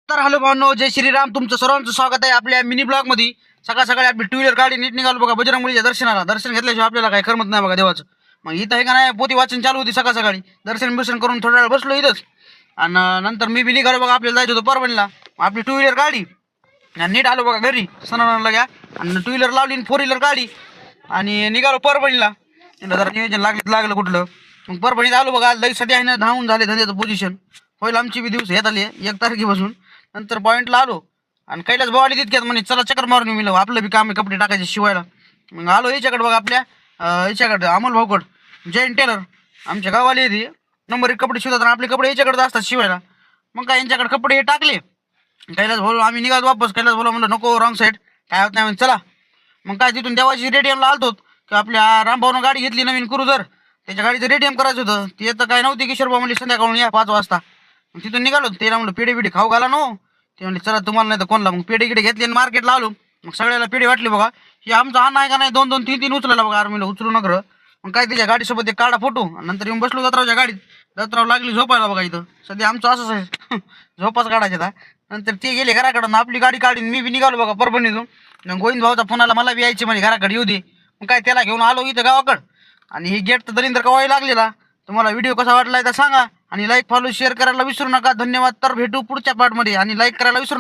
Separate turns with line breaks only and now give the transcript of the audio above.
तर हॅलो भावनो, जय श्रीराम. तुमचं सर्वांचं स्वागत आहे आपल्या मिनी ब्लॉग मध्ये. सकाळ सकाळी आपली टू व्हीलर गाडी नीट निघालो बघा बजरंगबलीच्या दर्शनाला. दर्शन घेतल्याशिवाय आपल्याला काही करमत नाही बघा देवाचं. मग इथं आहे का नाही, पोती वाचन चालू होती सकाळ सकाळी. दर्शन करून थोडा वेळ बसलो इथंच. आणि नंतर मी बी निघालो बघा, आपल्याला जायचं होतं परभणीला. आपली टू व्हीलर गाडी आणि नीट आलो बघा घरी सणाला घ्या. आणि टू व्हीलर लावली, फोर व्हीलर गाडी आणि निघालो परभणीला. जरा नियोजन लागलं कुठलं. मग परभणीत आलो बघा. लगेचसाठी आहे ना, धावून झाले धंद्याचं पोझिशन. होईल आमची बी दिवस येत आली 1 तारखेपासून. नंतर पॉईंटला आलो आणि कैलास भाऊ आली तितक्यात म्हणे चला चक्कर मारून येऊ. आपलं बी काम आहे कपडे टाकायचे शिवायला. मग आलो याच्याकडे बघा, आपल्या याच्याकडे अमोल भाऊकड, जैन टेलर आमच्या गावाला येते. नंबर 1 कपडे शिवतात आणि आपले कपडे याच्याकडे असतात शिवायला. मग काय यांच्याकडे कपडे टाकले. कैलास भाऊ आम्ही निघालो वापस. कैलास भाऊ म्हणलं नको, रॉंग साईड काय होत नाही चला. मग काय तिथून देवाची रेडियमला आलतो की आपल्या रामभाऊनं गाडी घेतली नवीन क्रुझर. त्याच्या गाडीचं रेडियम करायचं होतं. ते तर काय नव्हती. किशोर भाऊ म्हणले संध्याकाळून या 5 वाजता. मग तिथून निघालो. त्याला म्हणलं पेढे बिडे खाऊ घाला नो. ते म्हणले चला तुम्हाला नाही तर कोणला. मग पेढे गिडे घेतले आणि मार्केटला आलो. मग सगळ्याला पेढे वाटले बघा. हे आमचा हा नाही का नाही 2-2, 3-3 उचलला बघा आर्मीला. उचलू नगर. मग काय त्याच्या गाडीसोबत एक काढा फोटो. नंतर येऊन बसलो दत्रावच्या गाडीत. दत्राव लागली झोपायला बघा. इथं सध्या आमचं असंच आहे झोपाच काढायचे आता. नंतर ते गेले घराकडून. आपली गाडी काढून मी बी निघालो बघा परभणीतून. मग गोविंद भाऊचा फोन आला, मला बी यायचे म्हणजे घराकडे येऊ दे. मग काय त्याला घेऊन आलो इथं गावाकडं. आणि ही गेट तर दलिंदर कवाही लागलेला. तुम्हाला व्हिडिओ कसा वाटला तर सांगा आणि लाईक फॉलो शेअर करायला विसरू नका. धन्यवाद. तर भेटू पुढच्या पार्टमध्ये आणि लाईक करायला विसरू